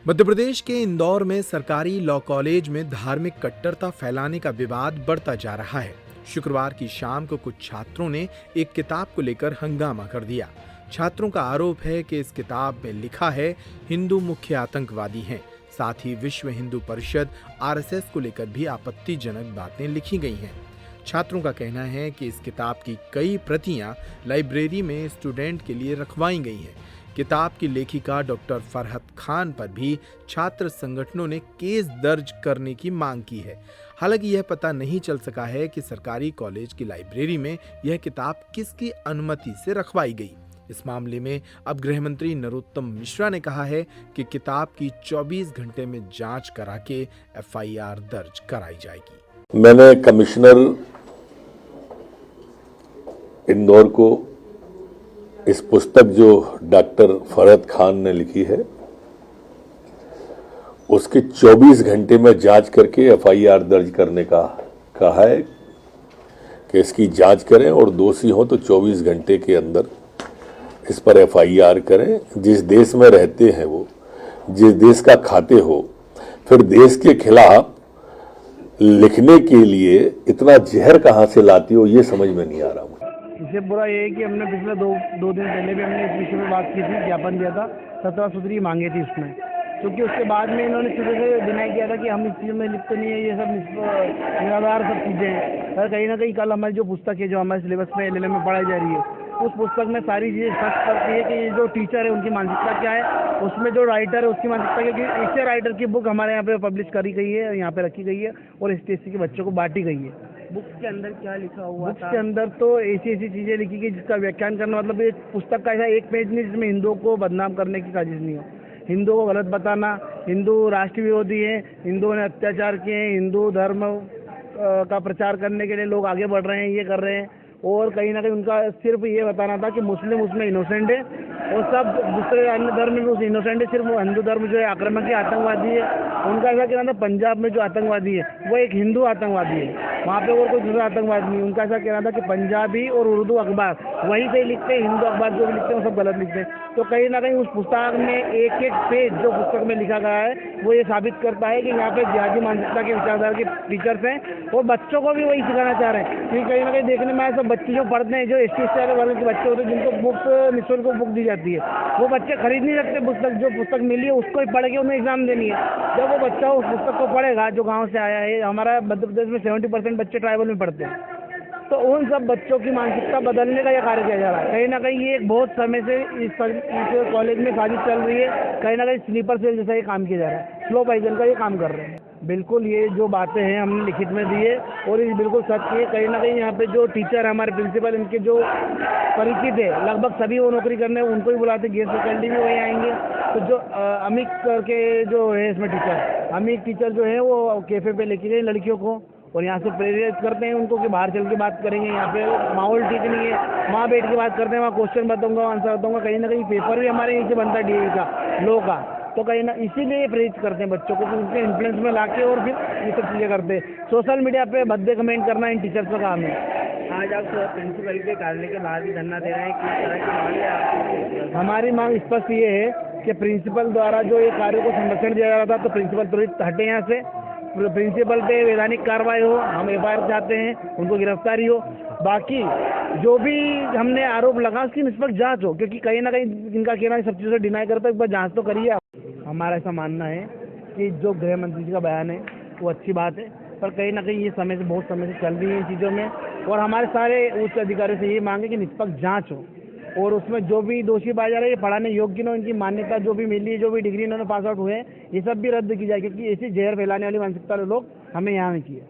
मध्य प्रदेश के इंदौर में सरकारी लॉ कॉलेज में धार्मिक कट्टरता फैलाने का विवाद बढ़ता जा रहा है। शुक्रवार की शाम को कुछ छात्रों ने एक किताब को लेकर हंगामा कर दिया। छात्रों का आरोप है कि इस किताब में लिखा है हिंदू मुख्य आतंकवादी हैं। साथ ही विश्व हिंदू परिषद आरएसएस को लेकर भी आपत्तिजनक बातें लिखी गई हैं। छात्रों का कहना है कि इस किताब की कई प्रतियां लाइब्रेरी में स्टूडेंट के लिए रखवाई गई हैं। किताब की लेखिका डॉक्टर फरहत खान पर भी छात्र संगठनों ने केस दर्ज करने की मांग की है। हालांकि यह पता नहीं चल सका है कि सरकारी कॉलेज की लाइब्रेरी में यह किताब किसकी अनुमति से रखवाई गई। इस मामले में अब गृह मंत्री नरोत्तम मिश्रा ने कहा है कि किताब की 24 घंटे में जांच करा के एफआईआर दर्ज कराई जाएगी। मैंने कमिश्नर इंदौर को इस पुस्तक जो डॉक्टर फरहत खान ने लिखी है उसके 24 घंटे में जांच करके एफआईआर दर्ज करने का कहा है कि इसकी जांच करें और दोषी हो तो 24 घंटे के अंदर इस पर एफआईआर करें। जिस देश में रहते हैं वो जिस देश का खाते हो, फिर देश के खिलाफ लिखने के लिए इतना जहर कहां से लाती हो, ये समझ में नहीं आ रहा मुझे। इससे बुरा ये है कि हमने पिछले दो दिन पहले भी हमने इस विषय में बात की थी, ज्ञापन दिया था, 17 सूत्री मांगे थी उसमें, क्योंकि उसके बाद में इन्होंने शुरू से डिनाई किया था कि हम इस चीज़ में लिखते नहीं है, ये सब निराधार सब चीज़ें हैं। पर कहीं ना कहीं कल हमारी जो पुस्तक है जो हमारे सिलेबस में एलएलएम में पढ़ाई जा रही है, उस पुस्तक में सारी चीज़ें स्पष्ट करती है कि ये जो टीचर है उनकी मानसिकता क्या है, उसमें जो राइटर है उसकी मानसिकता क्या, क्योंकि इससे राइटर की बुक हमारे यहाँ पे पब्लिश करी गई है, यहाँ पे रखी गई है और एसटी के बच्चों को बांटी गई है। बुक्स के अंदर क्या लिखा हुआ बुक्स के अंदर तो ऐसी चीजें लिखी गई जिसका व्याख्यान करना, मतलब ये पुस्तक का ऐसा एक पेज नहीं जिसमें हिंदुओं को बदनाम करने की साजिश नहीं हो, हिंदुओं को गलत बताना, हिंदू राष्ट्र विरोधी है, हिंदुओं ने अत्याचार किए हैं, हिंदू धर्म का प्रचार करने के लिए लोग आगे बढ़ रहे हैं, ये कर रहे हैं। और कहीं ना कहीं उनका सिर्फ ये बताना था कि मुस्लिम उसमें इनोसेंट है और सब दूसरे अन्य धर्म में उस इनोसेंट है, सिर्फ हिंदू धर्म जो है आक्रामक है, आतंकवादी है। उनका ऐसा कहना था पंजाब में जो आतंकवादी है वो एक हिंदू आतंकवादी है, वहाँ पे और कोई दूसरा आतंकवादी नहीं। उनका ऐसा कहना था कि पंजाबी और उर्दू अखबार वहीं से लिखते हैं, हिंदू अखबार जो भी लिखते हैं वो सब गलत लिखते हैं। तो कहीं ना कहीं उस पुस्तक में एक एक पेज जो पुस्तक में लिखा गया है वो ये साबित करता है कि यहाँ पे जिहादी मानसिकता के विचारधारा के टीचर्स हैं और बच्चों को भी वही सिखाना चाह रहे हैं। क्योंकि कहीं ना कहीं देखने में सब बच्चे जो पढ़ते हैं, जो एसटी वाले वर्ग के बच्चे होते हैं जिनको मुफ्त निःशुल्क बुक दी जाती है, वो बच्चे खरीद नहीं सकते पुस्तक। जो पुस्तक मिली है उसको ही पढ़ के उन्हें एग्जाम देनी है। जब वो बच्चा उस पुस्तक को पढ़ेगा जो गाँव से आया है, हमारा मध्य प्रदेश में 70% बच्चे ट्राइबल में पढ़ते हैं, तो उन सब बच्चों की मानसिकता बदलने का यह कार्य किया जा रहा है। कहीं ना कहीं ये एक बहुत समय से इस कॉलेज में साजिश चल रही है। कहीं ना कहीं स्लीपर सेल जैसा ये काम किया जा रहा है, स्लो पॉइजन का ये काम कर रहे हैं। बिल्कुल ये जो बातें हैं हमने लिखित में दी है और ये बिल्कुल सच है। कहीं ना कहीं यहाँ पे जो टीचर है हमारे प्रिंसिपल, इनके जो परिचित है लगभग सभी वो नौकरी करने उनको ही बुलाते, गेस्ट फैकल्टी भी वही आएंगे। तो जो अमिक करके जो है इसमें टीचर, अमिक टीचर जो है वो कैफे पे लेके गए लड़कियों को और यहाँ से प्रेरित करते हैं उनको कि बाहर चल के बात करेंगे, यहाँ पे माहौल ठीक नहीं है, वहाँ बैठ के बात करते हैं, वहाँ क्वेश्चन बताऊंगा, आंसर बताऊंगा। कहीं ना कहीं पेपर भी हमारे नीचे बनता है डीए का, लॉ का। तो कहीं ना इसीलिए प्रेरित करते हैं बच्चों को, उनके इन्फ्लुएंस में लाके और फिर ये सब चीज़ें करते हैं। सोशल मीडिया पे भद्दे कमेंट करना इन टीचर्स का काम है। आज आप प्रिंसिपल के कार्यालय के बाहर भी धरना दे रहे हैं, किस तरह की मांग है आपकी? हमारी मांग स्पष्ट ये है कि प्रिंसिपल द्वारा जो ये कार्य को संरक्षण दिया जा रहा था तो प्रिंसिपल तुरंत हटे यहाँ से, प्रिंसिपल पे वैधानिक कार्रवाई हो, हम एफआईआर चाहते हैं, उनको गिरफ्तारी हो। बाकी जो भी हमने आरोप लगा उसकी निष्पक्ष जांच हो, क्योंकि कहीं ना कहीं इनका कहना है सब चीज़ों डिनाई करता है, एक बार जांच तो करिए आप। हमारा ऐसा मानना है कि जो गृह मंत्री जी का बयान है वो अच्छी बात है, पर कहीं ना कहीं ये समय से बहुत समय से चल रही है इन चीज़ों में और हमारे सारे उच्च अधिकारियों से ये मांगे कि निष्पक्ष जाँच हो और उसमें जो भी दोषी पाया जा रहा है, ये पढ़ाने योग्य न, इनकी मान्यता जो भी मिली है, जो भी डिग्री इन्होंने पास आउट हुए हैं, ये सब भी रद्द की जाए, क्योंकि ऐसी जहर फैलाने वाली मानसिकता लोग हमें यहाँ नहीं चाहिए।